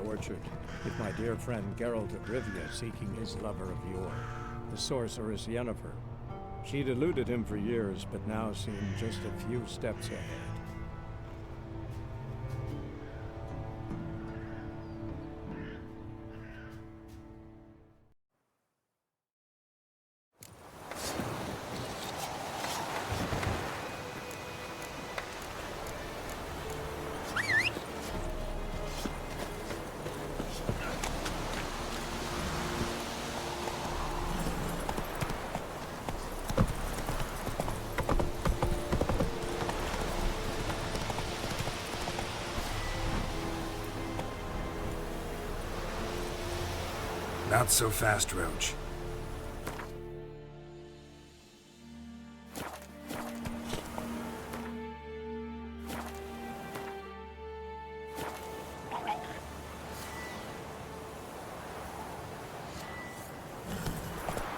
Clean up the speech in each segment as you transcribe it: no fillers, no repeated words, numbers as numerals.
orchard, with my dear friend Geralt of Rivia seeking his lover of yore, the sorceress Yennefer. She'd eluded him for years, but now seemed just a few steps ahead. Not so fast, Roach.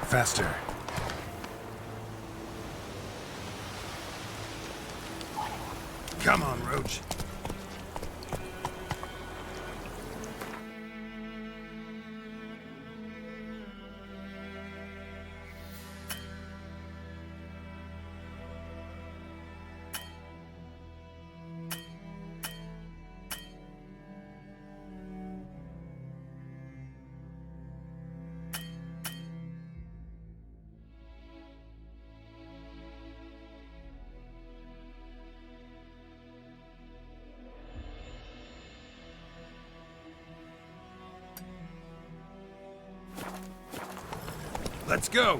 Faster. Come on, Roach. Let's go!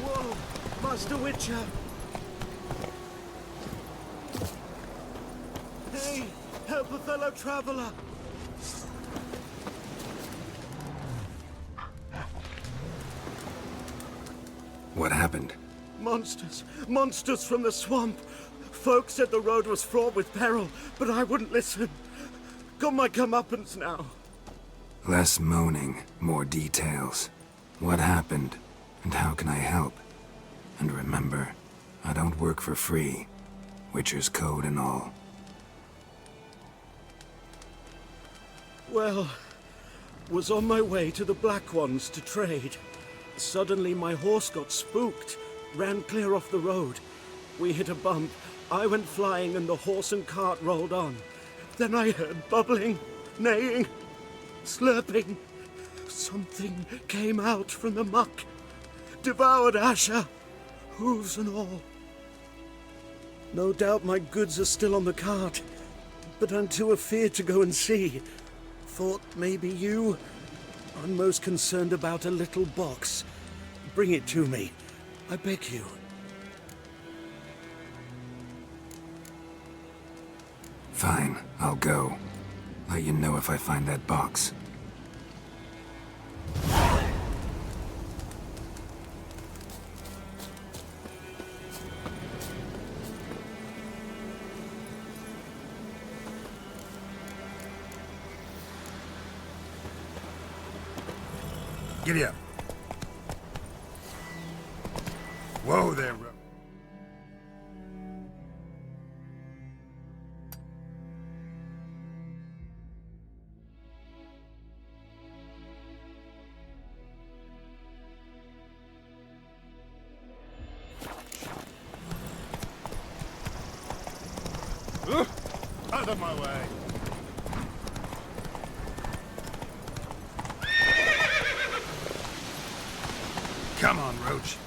Whoa! Master Witcher! Hey! Help a fellow traveler! What happened? Monsters! Monsters from the swamp! Folk said the road was fraught with peril, but I wouldn't listen. Got my comeuppance now. Less moaning, more details. What happened, and how can I help? And remember, I don't work for free. Witcher's code and all. Well, was on my way to the Black Ones to trade. Suddenly my horse got spooked. Ran clear off the road. We hit a bump. I went flying and the horse and cart rolled on. Then I heard bubbling, neighing, slurping. Something came out from the muck. Devoured Asher, hooves and all. No doubt my goods are still on the cart, but I'm too afeard to go and see. Thought maybe you. I'm most concerned about a little box. Bring it to me. I beg you. Fine, I'll go. Let you know if I find that box. Giddy up. Whoa there, Ro. Out of my way. Come on, Roach.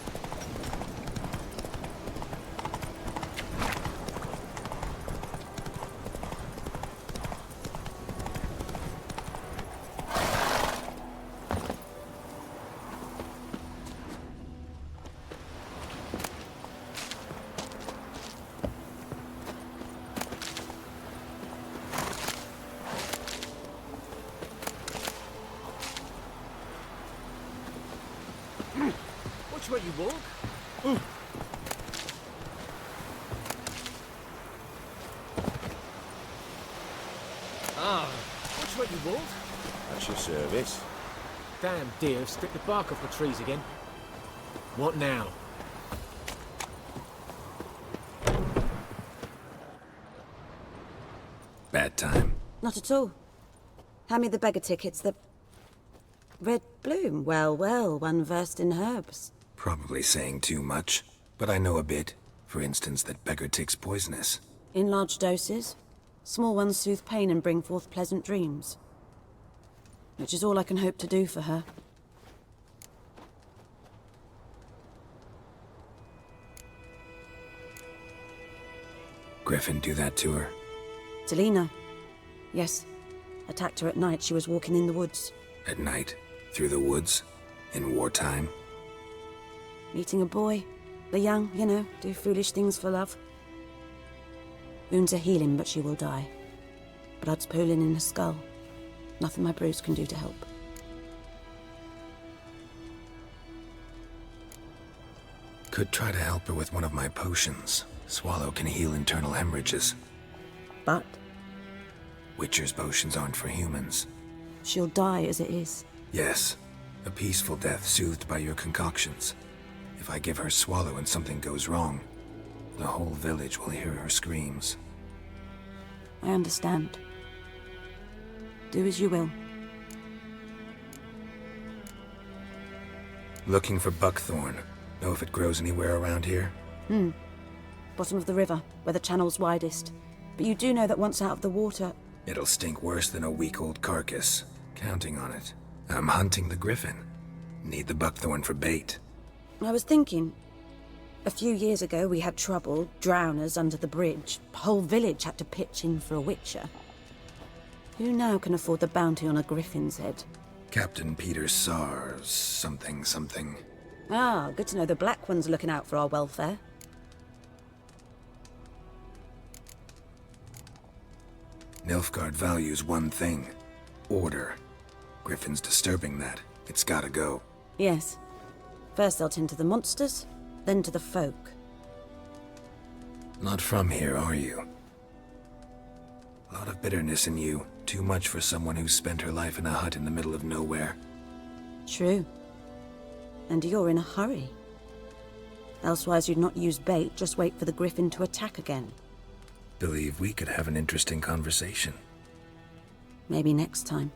Which way you walk? Which way you walk? That's your service. Damn deer have stripped the bark off the trees again. What now? Bad time. Not at all. Hand me the beggar tickets, the... Red bloom. Well, well, one versed in herbs. Probably saying too much, but I know a bit. For instance, that beggar tick's poisonous. In large doses. Small ones soothe pain and bring forth pleasant dreams. Which is all I can hope to do for her. Griffin do that to her? Selina. Yes. Attacked her at night. She was walking in the woods. At night? Through the woods? In wartime? Meeting a boy. The young, you know, do foolish things for love. Wounds are healing, but she will die. Blood's pooling in her skull. Nothing my bruise can do to help. Could try to help her with one of my potions. Swallow can heal internal hemorrhages. But Witcher's potions aren't for humans. she'll die as it is. Yes, a peaceful death soothed by your concoctions. If I give her Swallow and something goes wrong, the whole village will hear her screams. I understand. Do as you will. Looking for buckthorn. Know if it grows anywhere around here? Bottom of the river, where the channel's widest. But you do know that once out of the water... It'll stink worse than a week-old carcass. Counting on it. I'm hunting the Griffin. Need the buckthorn for bait. I was thinking... A few years ago we had trouble, drowners under the bridge. The whole village had to pitch in for a witcher. Who now can afford the bounty on a Griffin's head? Captain Peter Sars, something. Ah, good to know the Black One's looking out for our welfare. Nilfgaard values one thing. Order. Griffin's disturbing that. It's gotta go. Yes. First they'll tend to the monsters, then to the folk. Not from here, are you? A lot of bitterness in you. Too much for someone who's spent her life in a hut in the middle of nowhere. True. And you're in a hurry. Elsewise you'd not use bait, just wait for the Griffin to attack again. Believe we could have an interesting conversation. Maybe next time.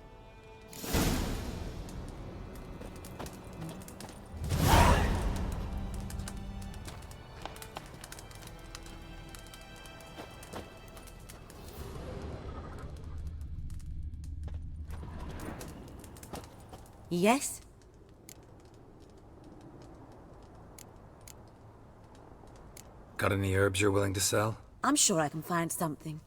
Yes? Got any herbs you're willing to sell? I'm sure I can find something.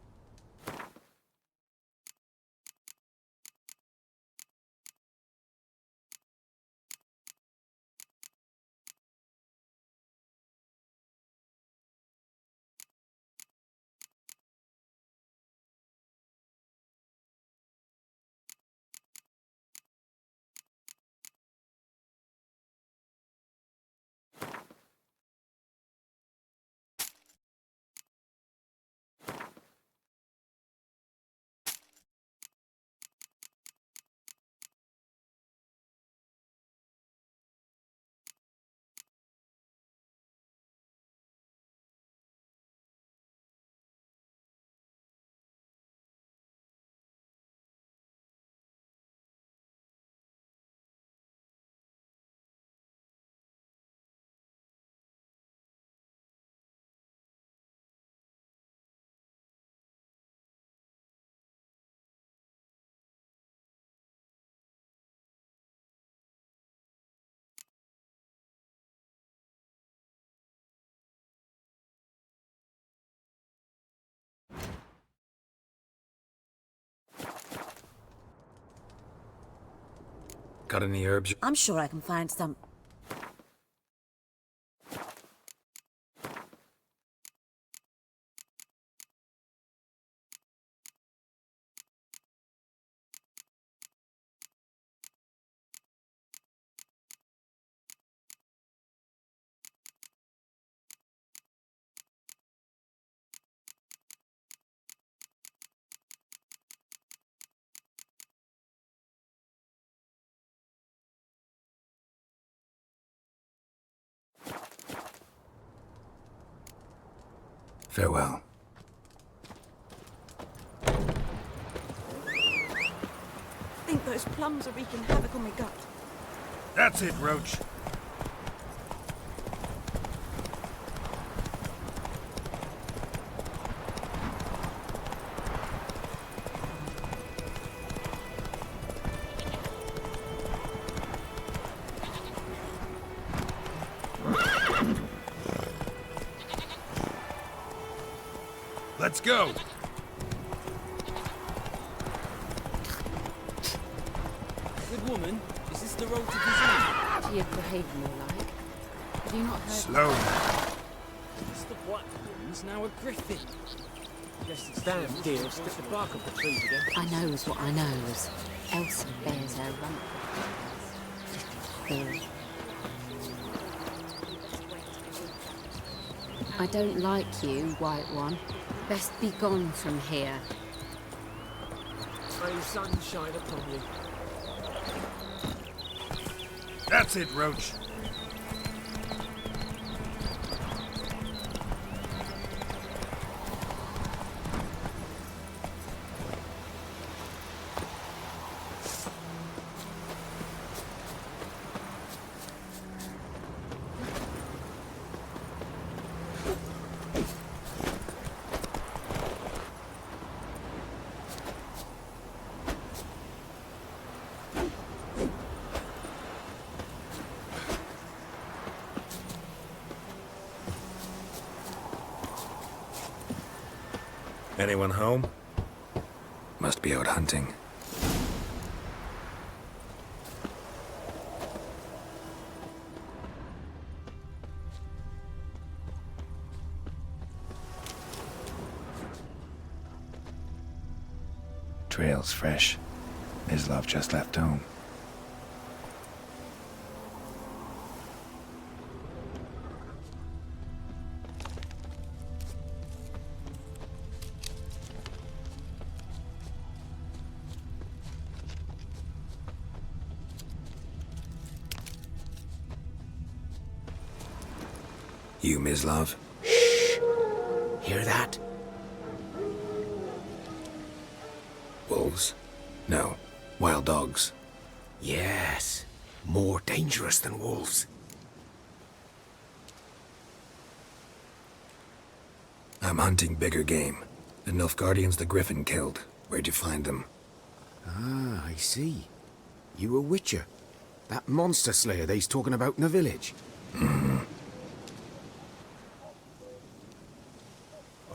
Got any herbs? I'm sure I can find some. Farewell. I think those plums are wreaking havoc on my gut. That's it, Roach. Let's go! Good woman, is this the road to Griffin? Do you behave more like? Have you not heard? Slow. It's the black ones, now a Griffin. Guess it's damn deal, stick the bark off the trees again. I knows what I knows. Elsie bears her rump. Fool. I don't like you, White One. Best be gone from here. May sunshine upon you. That's it, Roach. Anyone home? Must be out hunting. Trail's fresh. Mislav just left home. You, Mislav? Hear that? Wolves? No. Wild dogs. Yes. More dangerous than wolves. I'm hunting bigger game. The Nilfgaardians the Griffin killed. Where'd you find them? Ah, I see. You a witcher. That monster slayer they's talking about in the village.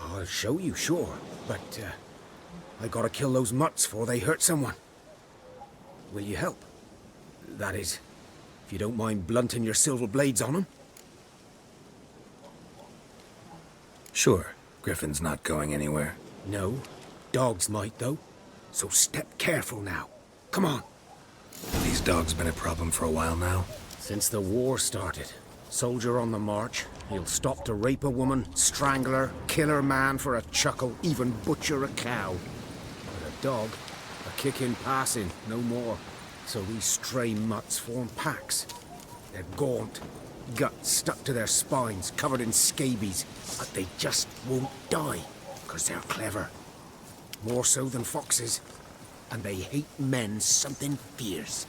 I'll show you, sure. But, I gotta kill those mutts before they hurt someone. Will you help? That is, if you don't mind blunting your silver blades on them. Sure. Griffin's not going anywhere. No. Dogs might, though. So step careful now. Come on. These dogs been a problem for a while now. Since the war started. Soldier on the march. He'll stop to rape a woman, strangle her, kill her man for a chuckle, even butcher a cow. But a dog, a kick in passing, no more. So these stray mutts form packs. They're gaunt, guts stuck to their spines, covered in scabies, but they just won't die, 'cause they're clever. More so than foxes. And they hate men something fierce.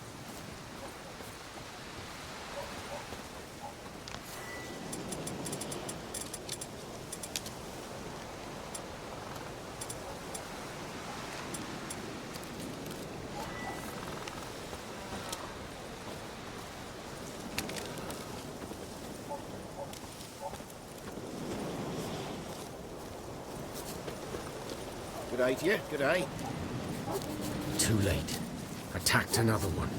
Good eye to you, good eye. Too late. Attacked another one.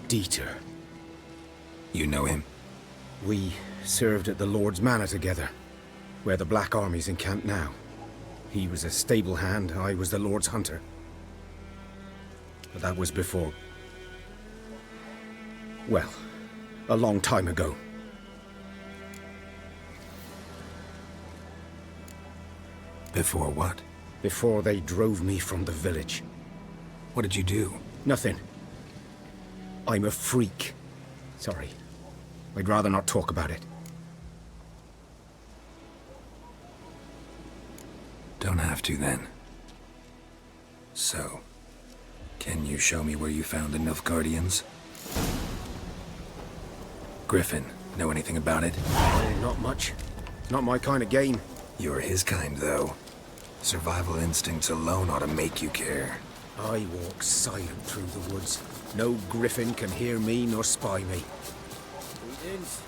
Dieter. You know him? We served at the Lord's Manor together, where the Black Army's encamped now. He was a stable hand, I was the Lord's hunter. But that was before... well, a long time ago. Before what? Before they drove me from the village. What did you do? Nothing. I'm a freak. Sorry. I'd rather not talk about it. Don't have to, then. So, can you show me where you found the Nilfgaardians? Griffin, know anything about it? Not much. Not my kind of game. You're his kind, though. Survival instincts alone ought to make you care. I walk silent through the woods. No Griffin can hear me nor spy me. Greetings.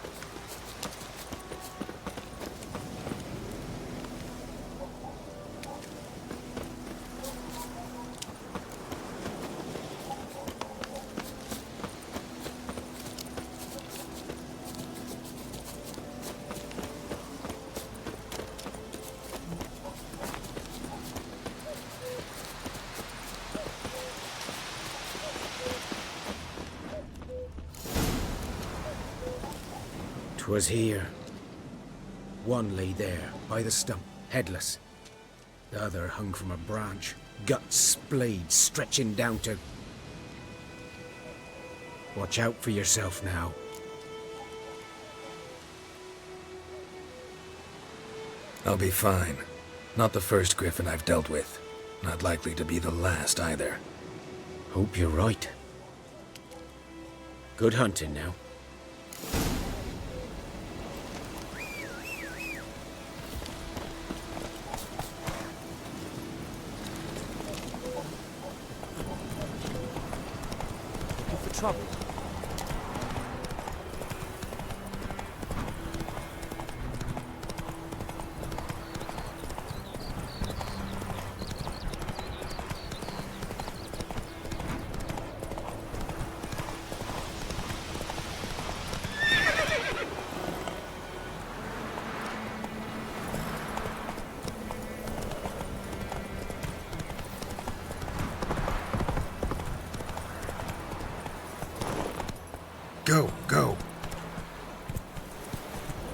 'Twas here. One lay there, by the stump, headless. The other hung from a branch, guts splayed, stretching down to... Watch out for yourself now. I'll be fine. Not the first Griffin I've dealt with. Not likely to be the last, either. Hope you're right. Good hunting now. Looking for trouble? Go, go.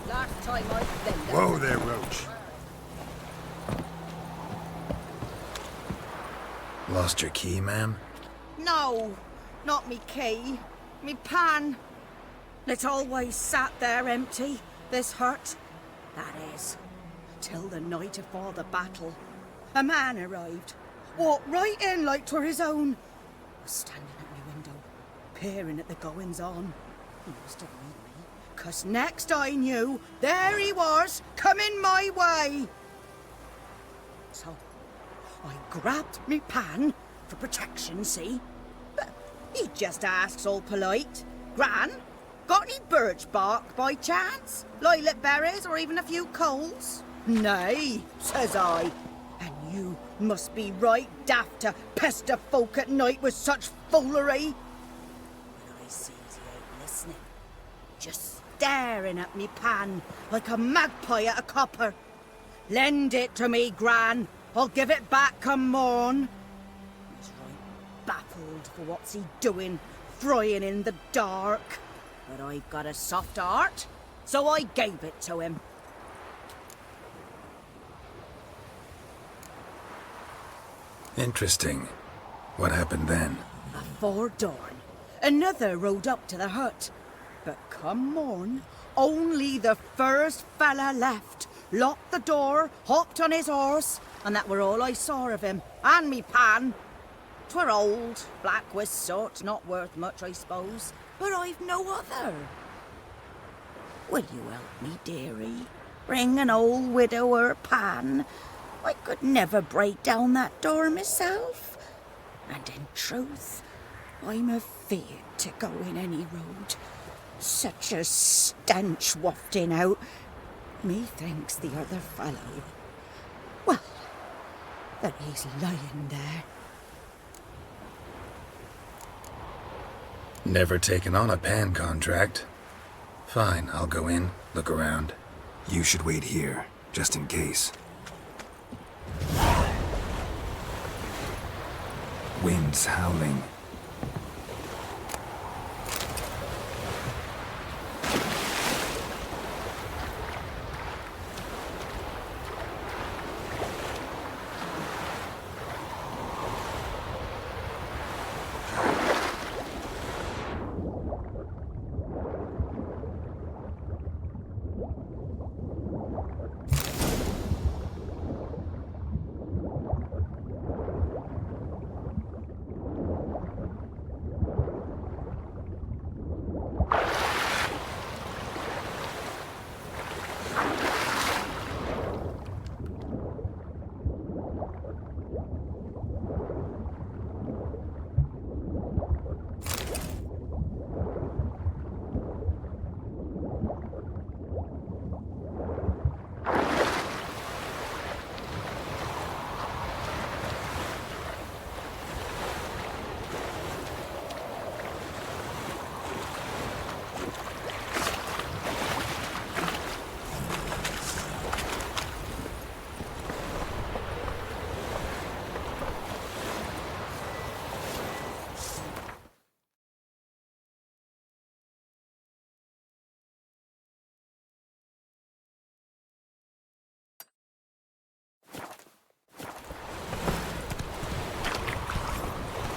Last time I been there. Whoa there, Roach. Lost your key, ma'am? No, not me key. Me pan. It always sat there empty, this hut. That is, till the night afore the battle. A man arrived, walked right in like 'twere his own. Was standing at my window, peering at the goings-on. He must have known me, 'cause next I knew, there he was, coming my way. So, I grabbed me pan, for protection, see? But he just asks all polite, Gran, got any birch bark by chance? Lilac berries or even a few coals? Nay, says I. And you must be right daft to pester folk at night with such foolery. But I sees he ain't listening. Just staring at me pan like a magpie at a copper. Lend it to me, Gran. I'll give it back come morn. He's right baffled for what's he doing, frying in the dark. But I've got a soft heart, so I gave it to him. Interesting. What hafpened then? Afore dawn, another rode up to the hut. But come morn, only the first fella left. Locked the door, hopped on his horse, and that were all I saw of him, and me pan. 'Twere old, black with soot, not worth much, I suppose, but I've no other. Will you help me, dearie? Bring an old widower pan. I could never break down that door myself. And in truth, I'm afeard to go in any road. Such a stench wafting out. Methinks the other fellow... Well, that he's lying there, Never taken on a pan contract. Fine, I'll go in, look around. You should wait here, just in case. Wind's howling.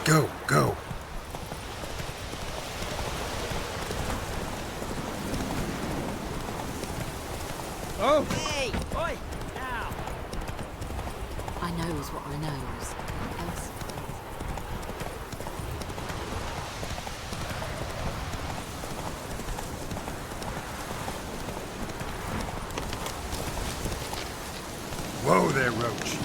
Go, go. Oh! Hey! Oi! Now! I knows what I knows. Else. Whoa there, Roach.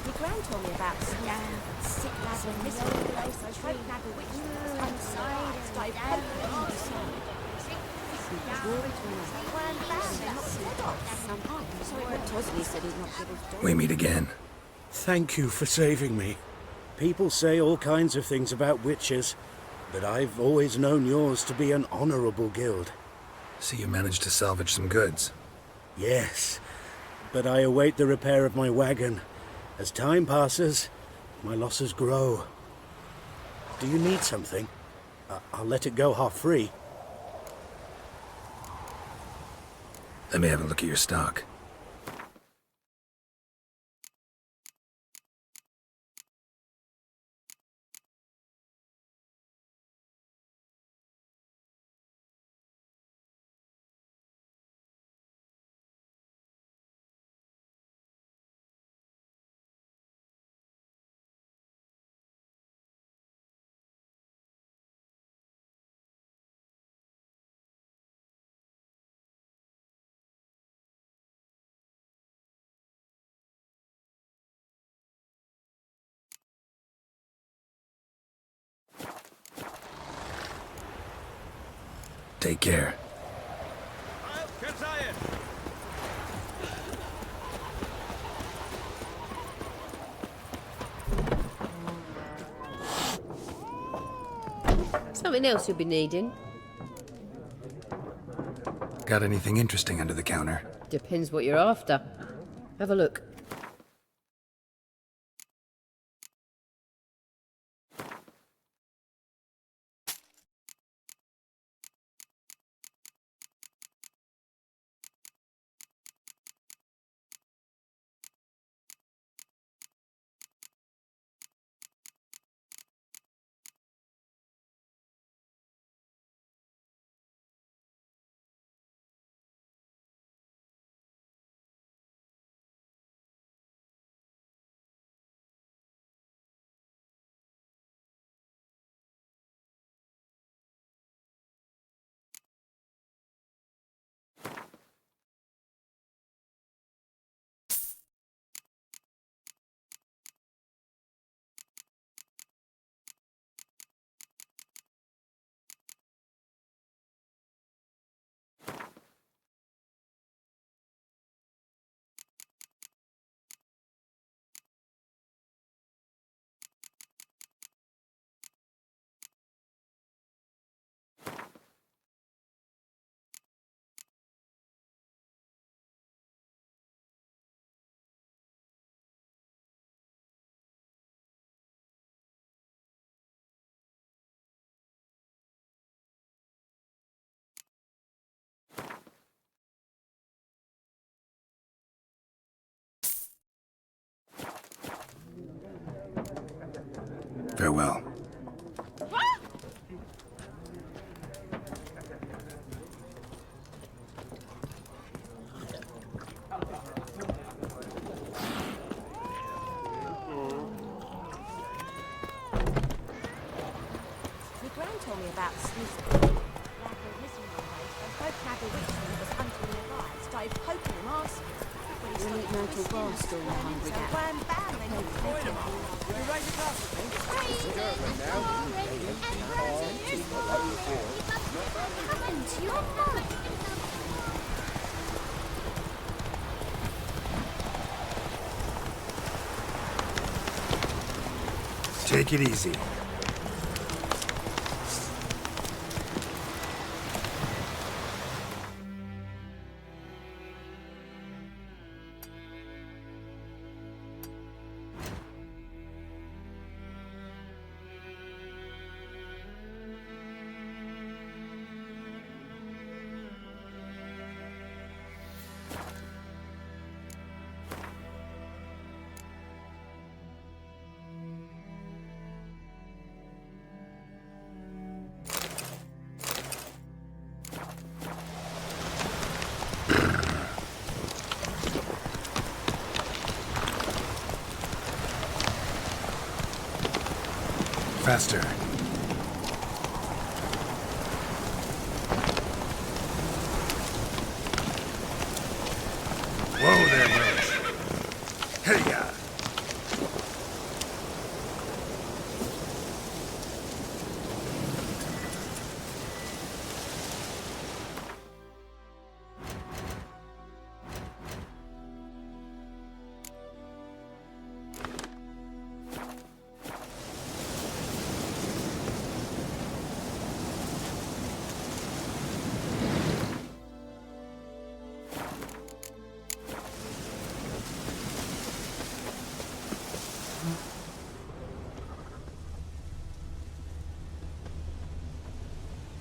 My gran told me about sick lads and this place. I tried to nag a witch outside. Tosley said he'd not give his dog. We meet again. Thank you for saving me. People say all kinds of things about witches, but I've always known yours to be an honorable guild. So you managed to salvage some goods. Yes, but I await the repair of my wagon. As time passes, my losses grow. Do you need something? I'll let it go half free. Let me have a look at your stock. Take care. Something else you'll be needing? Got anything interesting under the counter? Depends what you're after. Have a look. Farewell. My gran told me about Slizzard. Like a missing one day, they both had a witch that was hunting nearby. Started poking him arse. When he You'll eat started mental twisting grass during the hungry gap. wham bam, they knocked him out. You raise a glass with me? What happened to your mum? Take it easy. Faster. Whoa there, Rose. Hey-ya!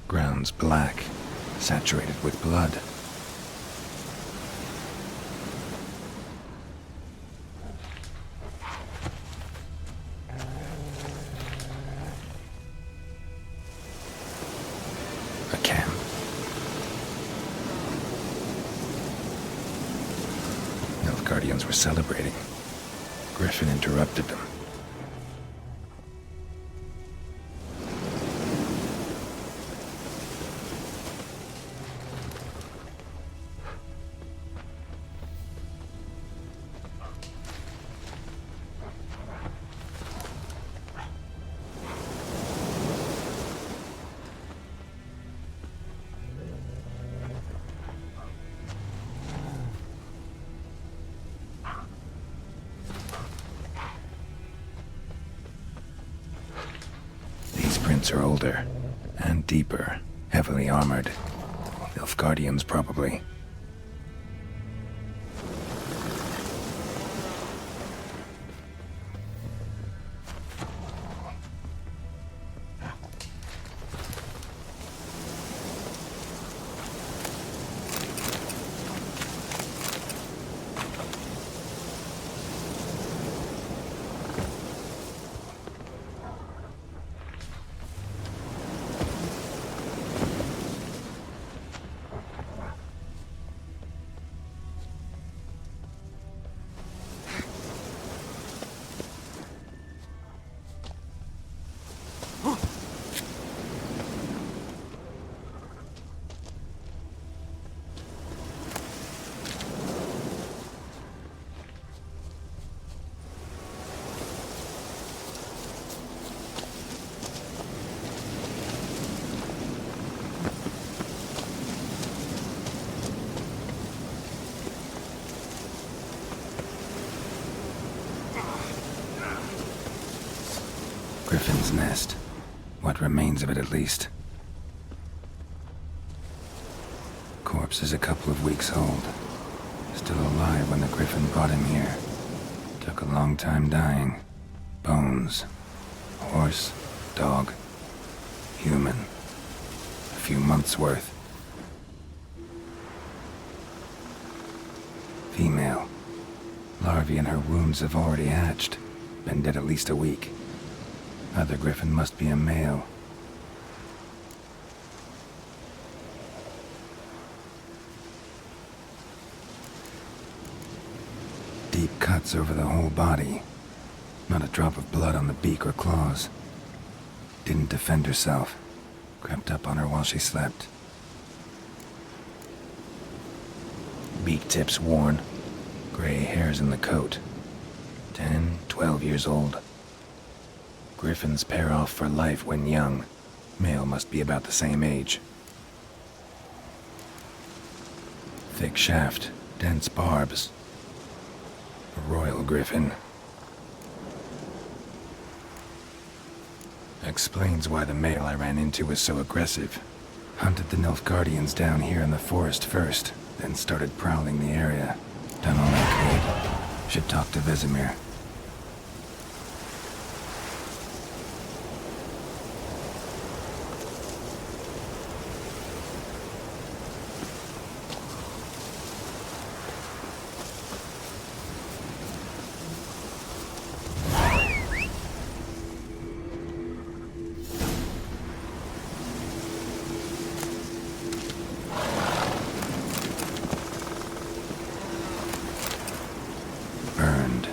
Ground's black, saturated with blood. A camp. Nilfgaardians were celebrating. Griffin interrupted them. Are older and deeper, heavily armored. Nilfgaardians, probably. Griffin's nest. What remains of it, at least. Corpse is a couple of weeks old. Still alive when the Griffin brought him here. Took a long time dying. Bones. Horse. Dog. Human. A few months' worth. Female. Larvae in her wounds have already hatched. Been dead at least a week. Other Griffin must be a male. Deep cuts over the whole body. Not a drop of blood on the beak or claws. Didn't defend herself. Crept up on her while she slept. Beak tips worn. Gray hairs in the coat. 10, 12 years old. Griffins pair off for life when young. Male must be about the same age. Thick shaft, dense barbs. A royal griffin. Explains why the male I ran into was so aggressive. Hunted the Nilfgaardians down here in the forest first, then started prowling the area. Done all I could. Should talk to Vesemir. Burned.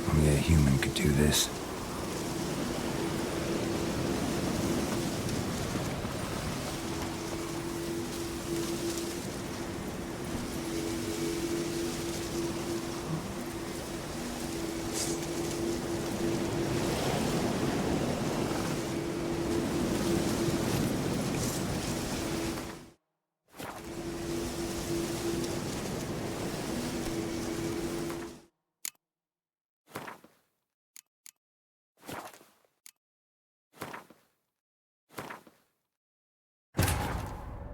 Only a human could do this.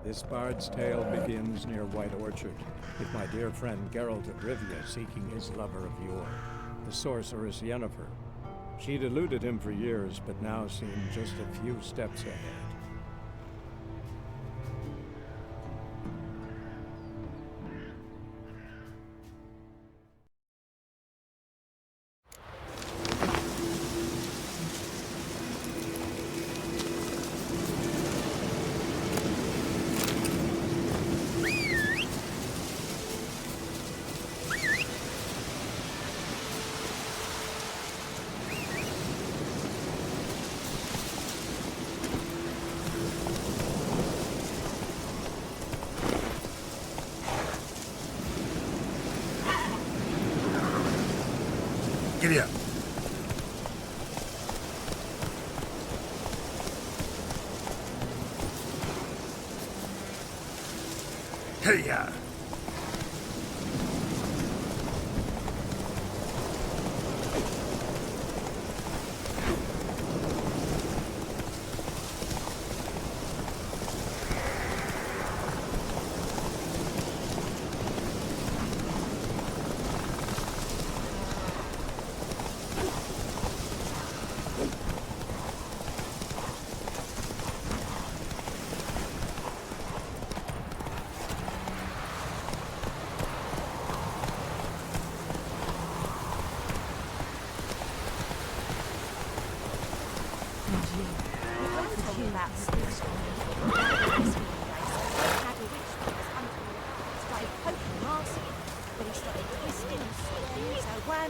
This bard's tale begins near White Orchard, with my dear friend Geralt of Rivia seeking his lover of yore, the sorceress Yennefer. She'd eluded him for years, but now seemed just a few steps ahead. Giddy up. Hey-ya!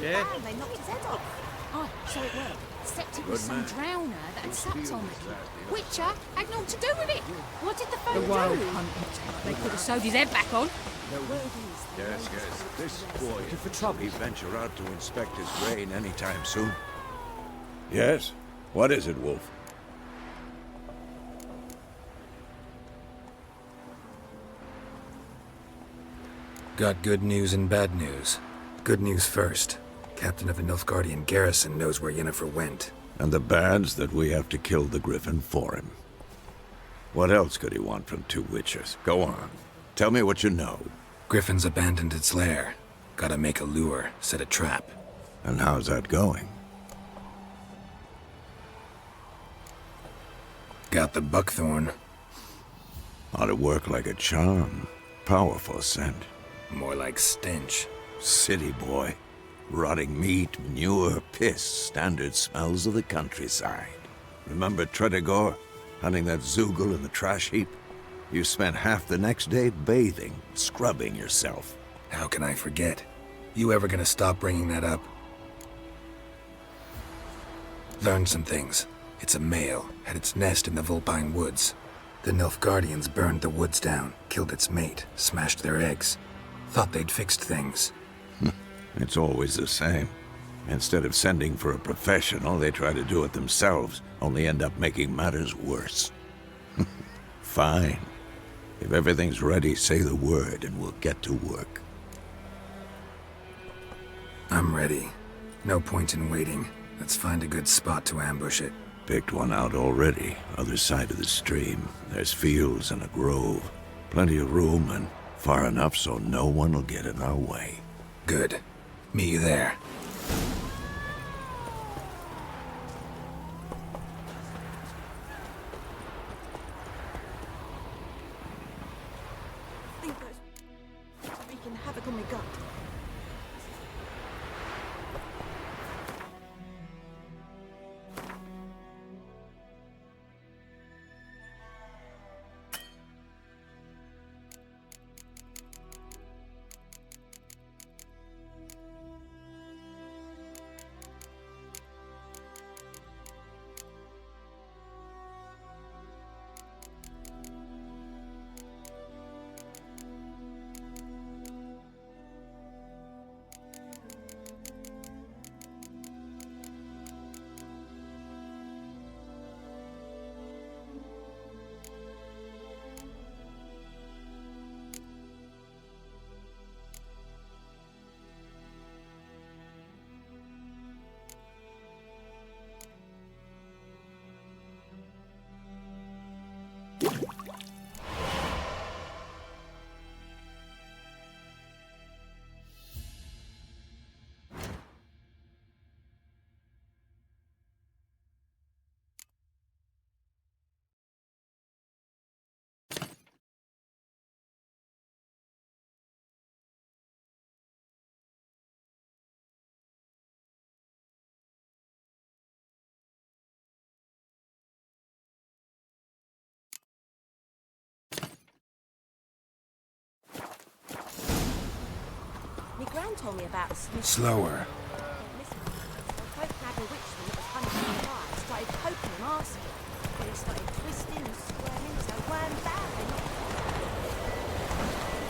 Bam, they knocked his head off. Oh, so it worked. Except it was some drowner that had sucked on me. Witcher had naught to do with it. What did the folk do? wild hunters. They could have sewed his head back on. Yes. This boy, for trouble, he venture out to inspect his grain anytime soon. Yes? What is it, Wolf? Got good news and bad news. Good news first. Captain of the Nilfgaardian garrison knows where Yennefer went. And the bad's that we have to kill the Griffin for him. What else could he want from two witches? Go on. Tell me what you know. Griffin's abandoned its lair. Gotta make a lure, set a trap. And how's that going? Got the buckthorn. Ought to work like a charm. Powerful scent. More like stench. City boy. Rotting meat, manure, piss, standard smells of the countryside. Remember Tredegor? Hunting that Zoogle in the trash heap? You spent half the next day bathing, scrubbing yourself. How can I forget? You ever gonna stop bringing that up? Learned some things. It's a male, had its nest in the Vulpine Woods. The Nilfgaardians burned the woods down, killed its mate, smashed their eggs. Thought they'd fixed things. It's always the same. Instead of sending for a professional, they try to do it themselves, only end up making matters worse. Fine. If everything's ready, say the word and we'll get to work. I'm ready. No point in waiting. Let's find a good spot to ambush it. Picked one out already, other side of the stream. There's fields and a grove. Plenty of room and far enough so no one will get in our way. Good. Meet you there. I think those wreaking havoc on my gut. My gran told me about a smith. Slower. Listen, the folk had a witchman that was hunting the fire, started poking him asking. Then he started twisting and squirming, so one bad and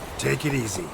not. Take it easy.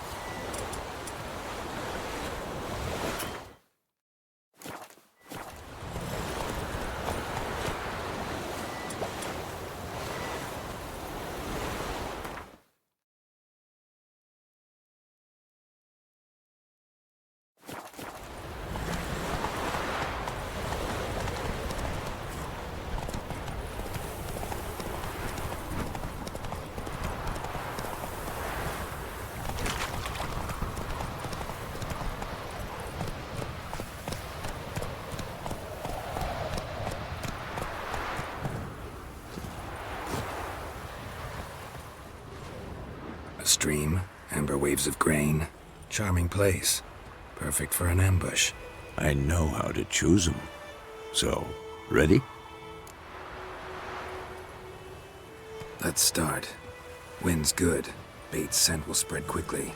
A stream, amber waves of grain. Charming place. Perfect for an ambush. I know how to choose them. So, ready? Let's start. Wind's good. Bait's scent will spread quickly.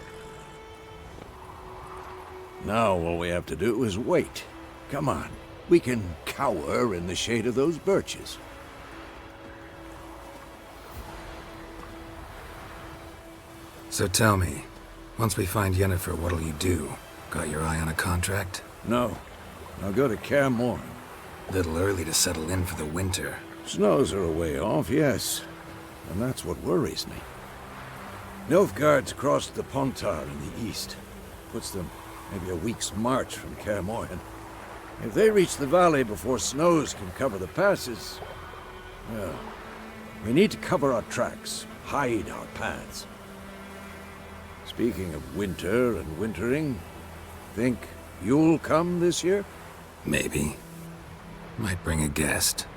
Now all we have to do is wait. Come on. We can cower in the shade of those birches. So tell me, once we find Yennefer, what'll you do? Got your eye on a contract? No. I'll go to Kaer Morhen. Little early to settle in for the winter. Snows are a way off, yes. And that's what worries me. Nilfgaard's crossed the Pontar in the east. Puts them maybe a week's march from Kaer Morhen. If they reach the valley before snows can cover the passes, well, we need to cover our tracks, hide our paths. Speaking of winter and wintering, think you'll come this year? Maybe. Might bring a guest.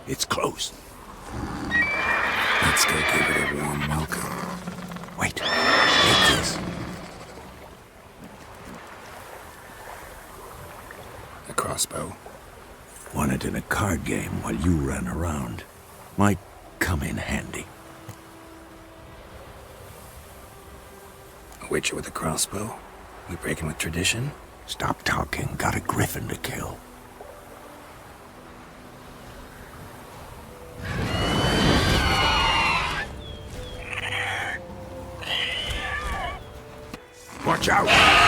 It's close. Let's crossbow. Won it in a card game while you ran around. Might come in handy. A witcher with a crossbow? We breaking with tradition? Stop talking. Got a griffin to kill. Watch out!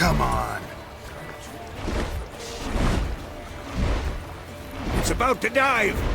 Come on. It's about to dive!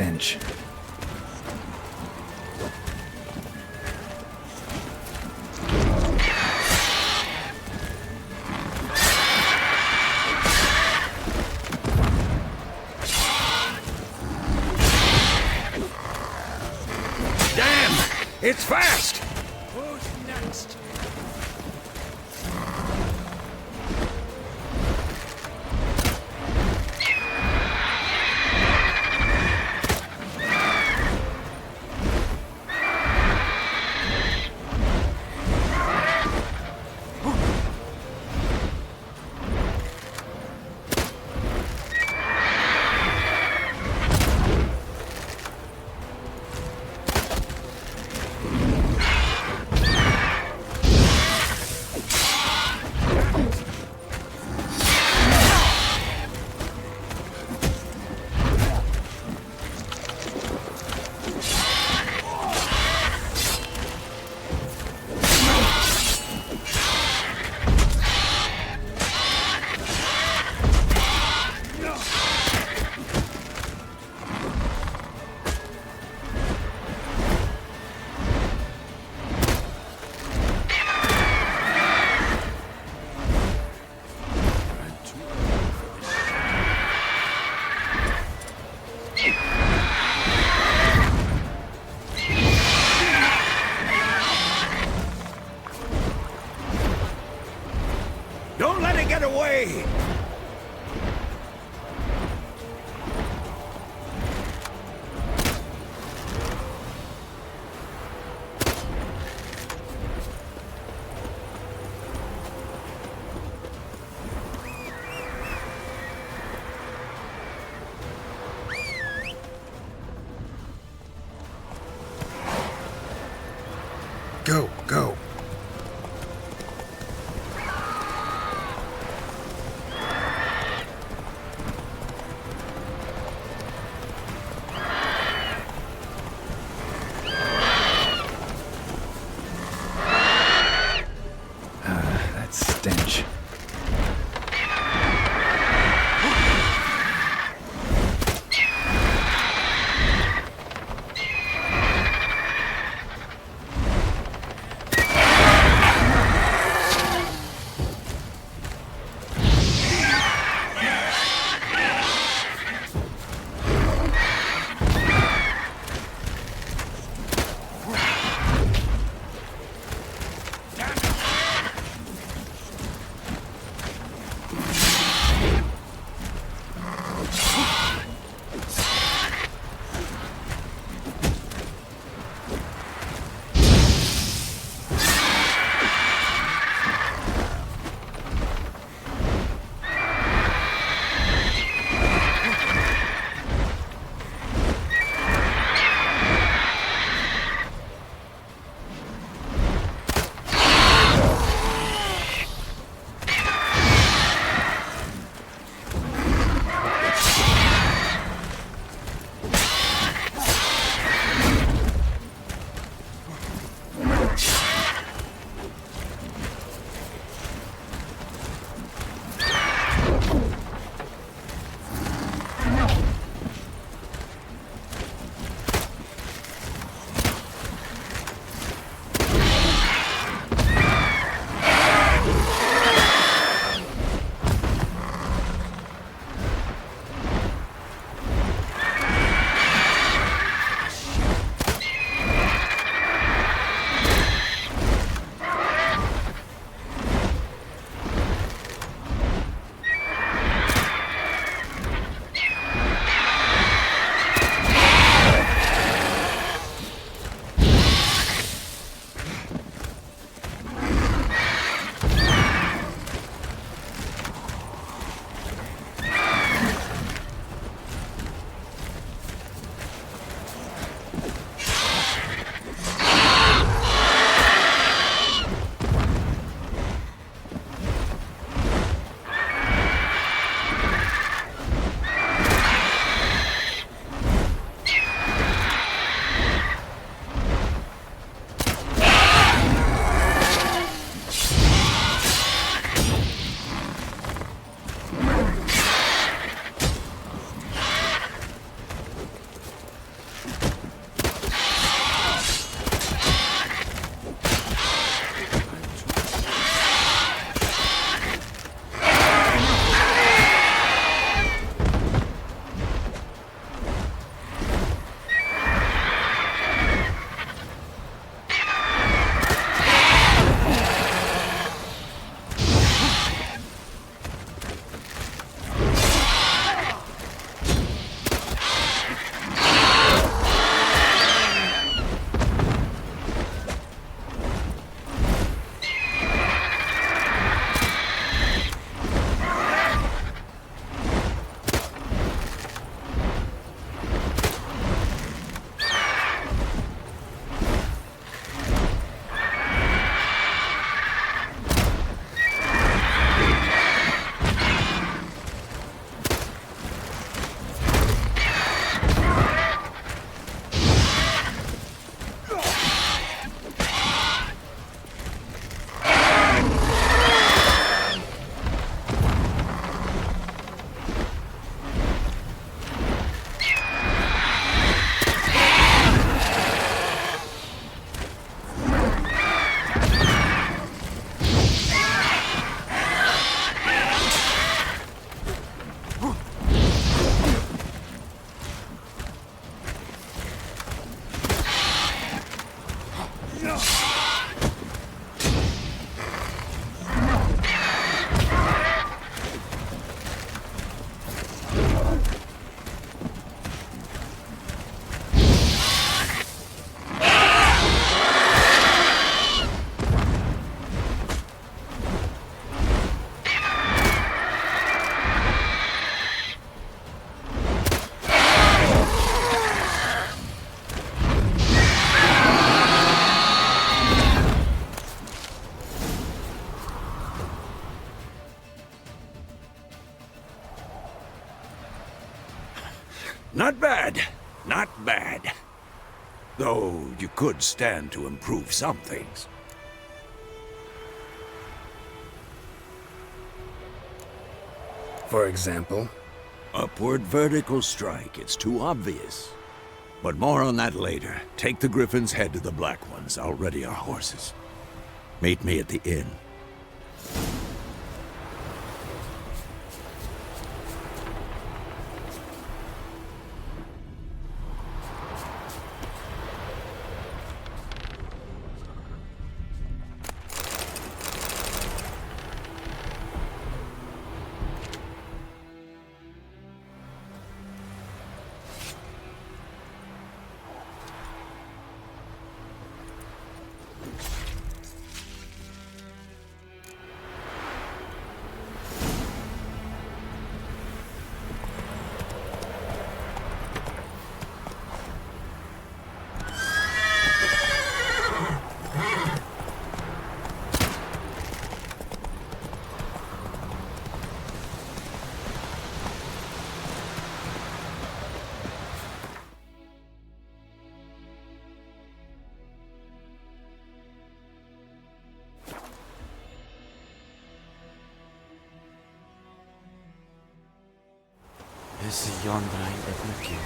Stench. Damn! It's fast! Who's next? Don't let it get away! Not bad. Not bad. Though you could stand to improve some things. For example? Upward vertical strike. It's too obvious. But more on that later. Take the Griffins, head to the Black Ones. I'll ready our horses. Meet me at the inn. Is Jondrain etniki?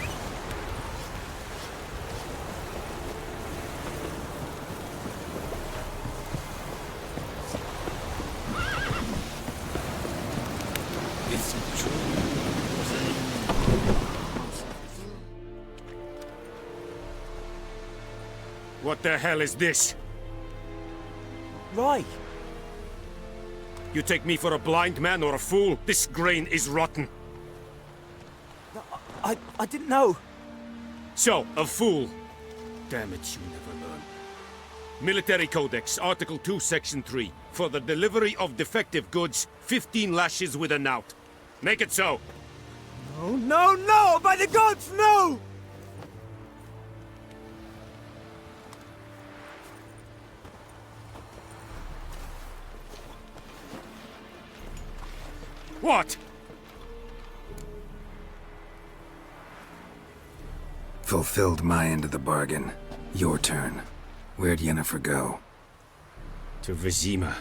What the hell is this? Right. You take me for a blind man or a fool? This grain is rotten. I didn't know. So, a fool. Damn it, you never learn. Military Codex, Article 2, Section 3. For the delivery of defective goods, 15 lashes with a knout. Make it so. No, no, no! By the gods, no! What? Fulfilled my end of the bargain. Your turn. Where'd Yennefer go? To Vizima.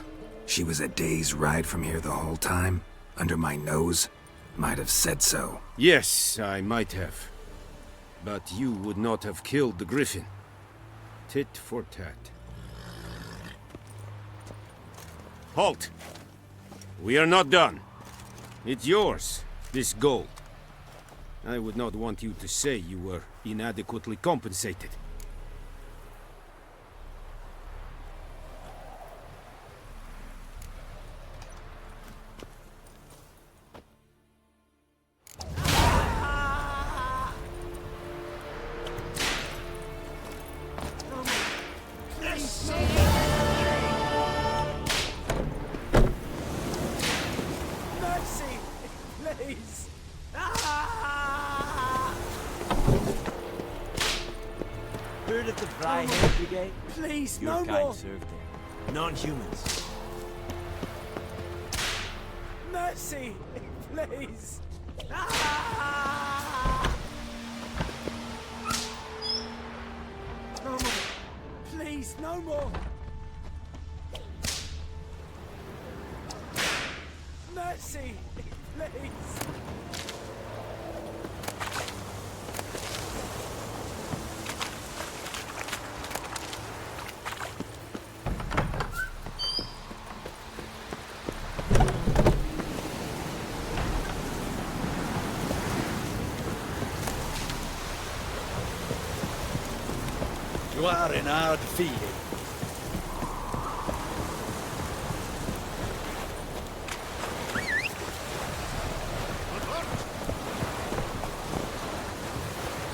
She was a day's ride from here the whole time? Under my nose? Might have said so. Yes, I might have. But you would not have killed the Griffin. Tit for tat. Halt! We are not done. It's yours, this gold. I would not want you to say you were inadequately compensated. Mercy! Please! Heard of the Fly-Head Brigade? Please, Your no kind more! served there. Non-humans. Mercy! Please! No more! Please, no more! Mercy! Please! You are in hard feeling.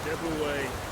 Step away.